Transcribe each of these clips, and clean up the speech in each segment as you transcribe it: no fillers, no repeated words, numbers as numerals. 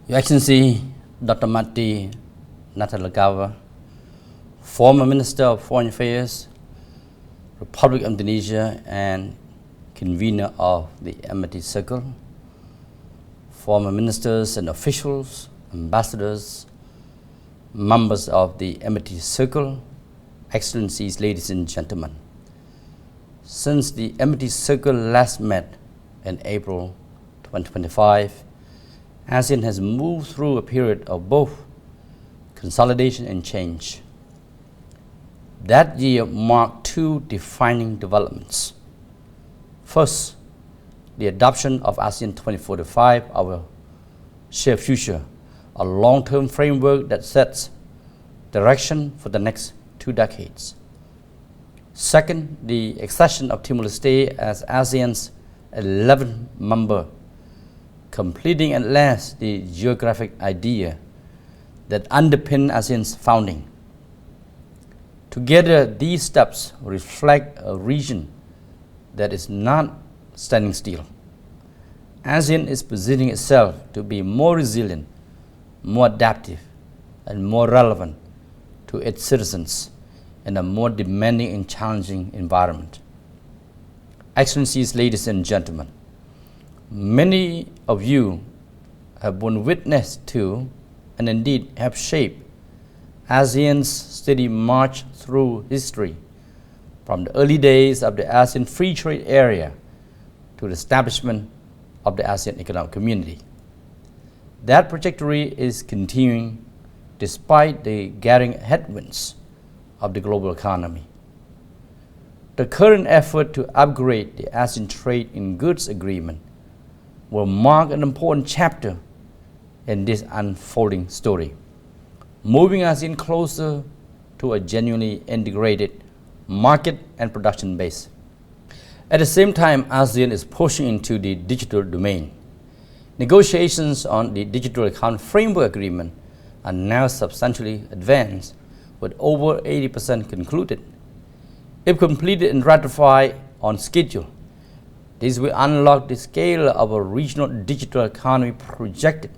Your Excellency, Dr. Matti Natalagawa, former Minister of Foreign Affairs, Republic of Indonesia, and convener of the Amity Circle, former ministers and officials, ambassadors, members of the Amity Circle, Excellencies, ladies and gentlemen. Since the Amity Circle last met in April 2025, ASEAN has moved through a period of both consolidation and change. That year marked two defining developments. First, the adoption of ASEAN 2045, our shared future, a long-term framework that sets direction for the next 2 decades. Second, the accession of Timor-Leste as ASEAN's 11th member, completing at last the geographic idea that underpinned ASEAN's founding. Together, these steps reflect a region that is not standing still. ASEAN is positioning itself to be more resilient, more adaptive, and more relevant to its citizens in a more demanding and challenging environment. Excellencies, ladies and gentlemen, many of you have borne witness to and indeed have shaped ASEAN's steady march through history, from the early days of the ASEAN Free Trade Area to the establishment of the ASEAN Economic Community. That trajectory is continuing despite the glaring headwinds of the global economy. The current effort to upgrade the ASEAN Trade in Goods Agreement will mark an important chapter in this unfolding story, moving ASEAN closer to a genuinely integrated market and production base. At the same time, ASEAN is pushing into the digital domain. Negotiations on the Digital Account Framework Agreement are now substantially advanced, with over 80% concluded. If completed and ratified on schedule, this will unlock the scale of a regional digital economy projected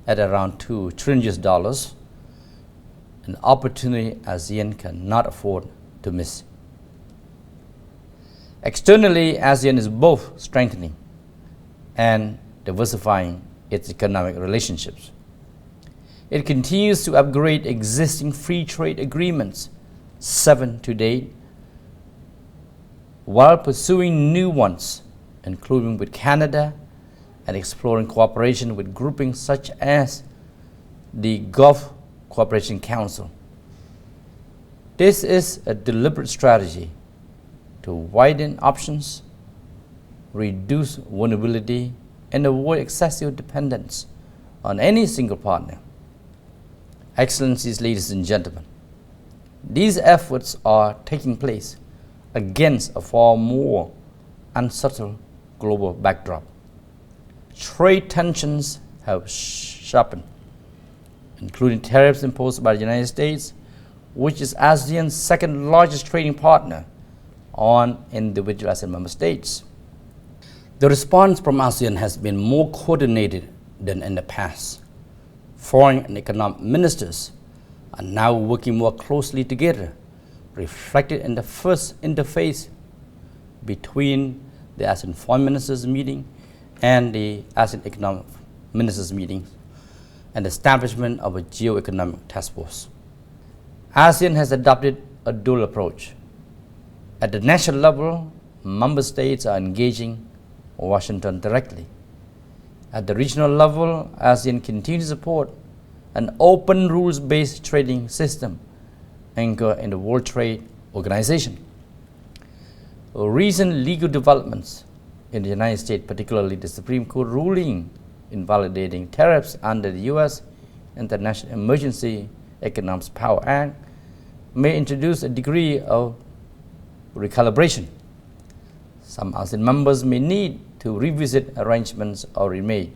at around $2 trillion, an opportunity ASEAN cannot afford to miss. Externally, ASEAN is both strengthening and diversifying its economic relationships. It continues to upgrade existing free trade agreements, 7 to date, while pursuing new ones, including with Canada, and exploring cooperation with groupings such as the Gulf Cooperation Council. This is a deliberate strategy to widen options, reduce vulnerability, and avoid excessive dependence on any single partner. Excellencies, ladies and gentlemen, these efforts are taking place against a far more unsettled global backdrop. Trade tensions have sharpened, including tariffs imposed by the United States, which is ASEAN's second largest trading partner, on individual ASEAN member states. The response from ASEAN has been more coordinated than in the past. Foreign and economic ministers are now working more closely together, reflected in the first interface between the ASEAN Foreign Ministers meeting and the ASEAN Economic Ministers meeting, and the establishment of a geo-economic task force. ASEAN has adopted a dual approach. At the national level, member states are engaging Washington directly. At the regional level, ASEAN continues to support an open rules-based trading system anchored in the World Trade Organization. Recent legal developments in the United States, particularly the Supreme Court ruling invalidating tariffs under the U.S. International Emergency Economic Power Act, may introduce a degree of recalibration. Some ASEAN members may need to revisit arrangements already made.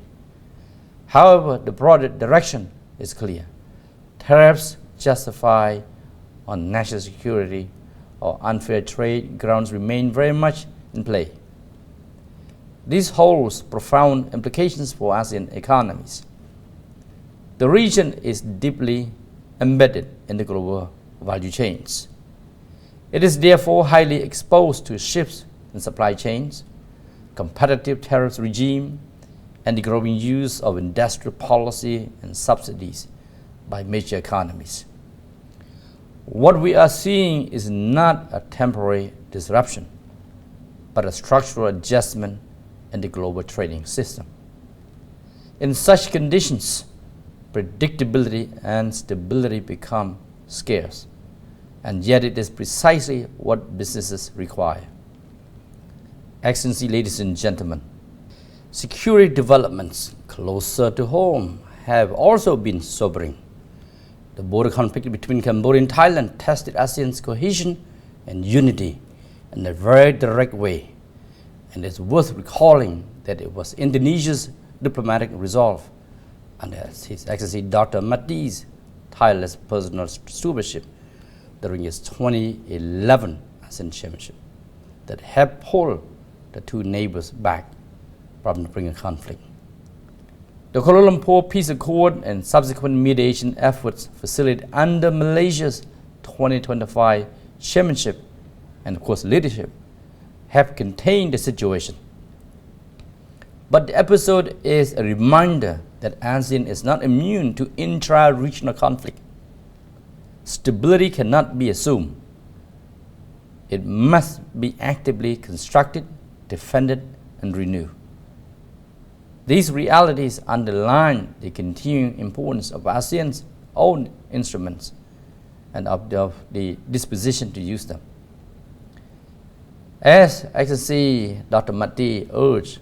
However, the broader direction is clear. Tariffs justify on national security or unfair trade grounds remain very much in play. This holds profound implications for ASEAN economies. The region is deeply embedded in the global value chains. It is therefore highly exposed to shifts in supply chains, competitive tariff regime, and the growing use of industrial policy and subsidies by major economies. What we are seeing is not a temporary disruption, but a structural adjustment in the global trading system. In such conditions, predictability and stability become scarce, and yet it is precisely what businesses require. Excellency, ladies and gentlemen, security developments closer to home have also been sobering. The border conflict between Cambodia and Thailand tested ASEAN's cohesion and unity in a very direct way, and it's worth recalling that it was Indonesia's diplomatic resolve under His Excellency Dr. Amidst's tireless personal stewardship during his 2011 ASEAN Chairmanship that helped pull the two neighbors back from the brink of conflict. The Kuala Lumpur Peace Accord and subsequent mediation efforts facilitated under Malaysia's 2025 chairmanship and, of course, leadership have contained the situation. But the episode is a reminder that ASEAN is not immune to intra-regional conflict. Stability cannot be assumed. It must be actively constructed, defended, and renewed. These realities underline the continuing importance of ASEAN's own instruments and of the disposition to use them. As Excellency Dr. Amity urged,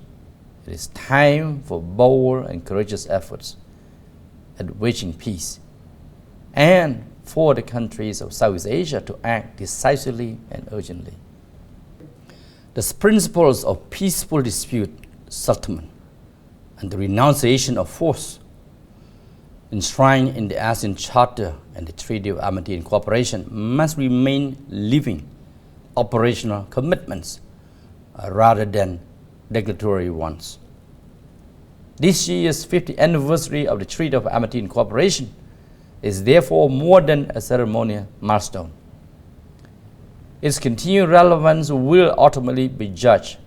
it is time for bold and courageous efforts at waging peace and for the countries of Southeast Asia to act decisively and urgently. The principles of peaceful dispute settlement and the renunciation of force enshrined in the ASEAN Charter and the Treaty of Amity and Cooperation must remain living operational commitments rather than declaratory ones. This year's 50th anniversary of the Treaty of Amity and Cooperation is therefore more than a ceremonial milestone. Its continued relevance will ultimately be judged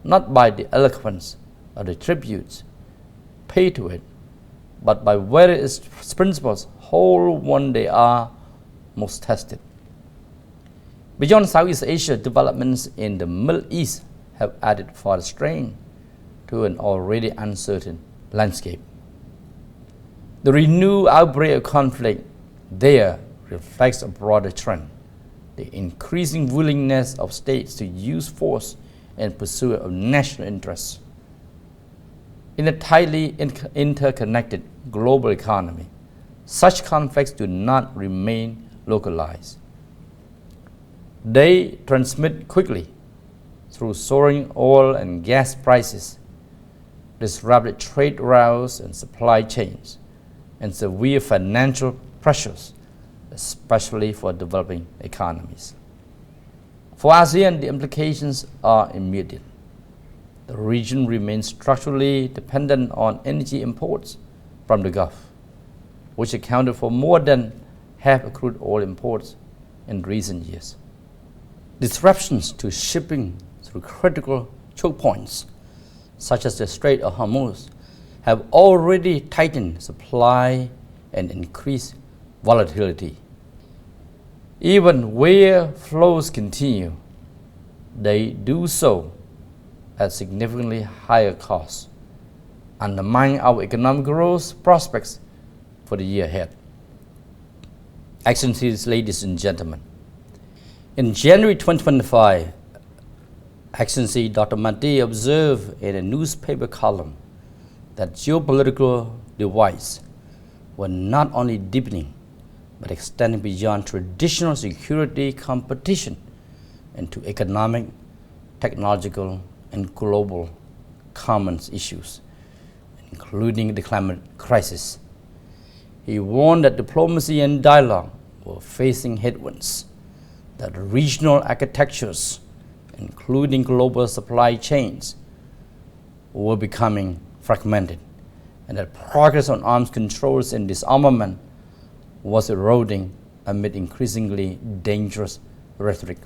not by the eloquence of the tributes paid to it, but by whether its principles hold when they are most tested. Beyond Southeast Asia, developments in the Middle East have added further strain to an already uncertain landscape. The renewed outbreak of conflict there reflects a broader trend, the increasing willingness of states to use force in pursuit of national interests. In a tightly interconnected global economy, such conflicts do not remain localized. They transmit quickly through soaring oil and gas prices, disrupted trade routes and supply chains, and severe financial pressures, especially for developing economies. For ASEAN, the implications are immediate. The region remains structurally dependent on energy imports from the Gulf, which accounted for more than half of crude oil imports in recent years. Disruptions to shipping through critical choke points, such as the Strait of Hormuz, have already tightened supply and increased volatility. Even where flows continue, they do so at significantly higher costs, undermining our economic growth prospects for the year ahead. Excellencies, ladies and gentlemen, in January 2025, Excellency Dr. Amity observed in a newspaper column that geopolitical divides were not only deepening, but extending beyond traditional security competition into economic, technological, and global commons issues, including the climate crisis. He warned that diplomacy and dialogue were facing headwinds, that regional architectures, including global supply chains, were becoming fragmented, and that progress on arms controls and disarmament was eroding amid increasingly dangerous rhetoric.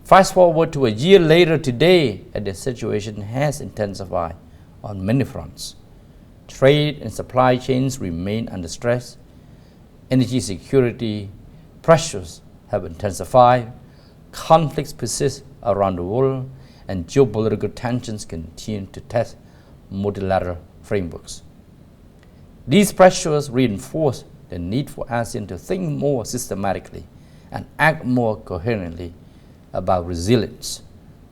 Fast forward to a year later today, and the situation has intensified on many fronts. Trade and supply chains remain under stress. Energy security pressures have intensified. Conflicts persist around the world, and geopolitical tensions continue to test multilateral frameworks. These pressures reinforce the need for ASEAN to think more systematically and act more coherently about resilience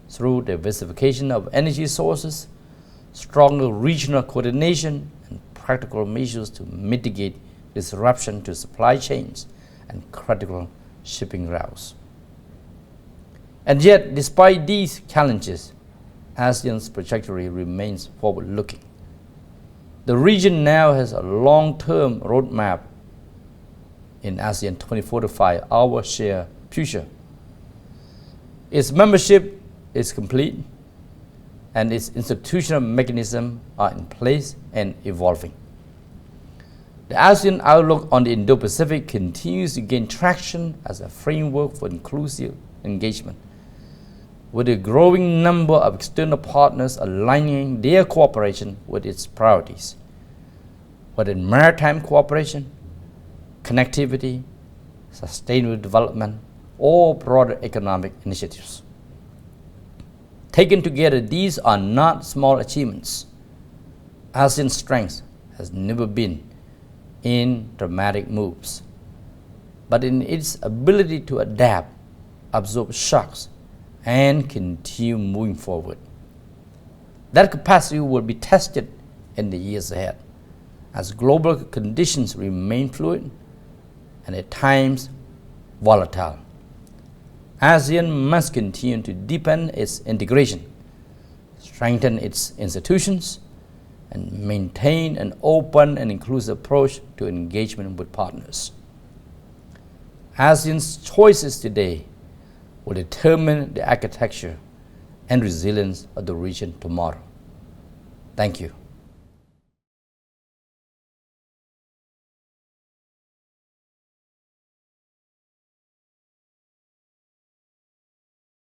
through diversification of energy sources, stronger regional coordination, and practical measures to mitigate disruption to supply chains and critical shipping routes. And yet, despite these challenges, ASEAN's trajectory remains forward-looking. The region now has a long-term roadmap in ASEAN 2045, our shared future. Its membership is complete, and its institutional mechanisms are in place and evolving. The ASEAN outlook on the Indo-Pacific continues to gain traction as a framework for inclusive engagement, with a growing number of external partners aligning their cooperation with its priorities, whether in maritime cooperation, connectivity, sustainable development, or broader economic initiatives. Taken together, these are not small achievements. ASEAN's strength has never been in dramatic moves, but in its ability to adapt, absorb shocks, and continue moving forward. That capacity will be tested in the years ahead as global conditions remain fluid and at times volatile. ASEAN must continue to deepen its integration, strengthen its institutions, and maintain an open and inclusive approach to engagement with partners. ASEAN's choices today will determine the architecture and resilience of the region tomorrow. Thank you.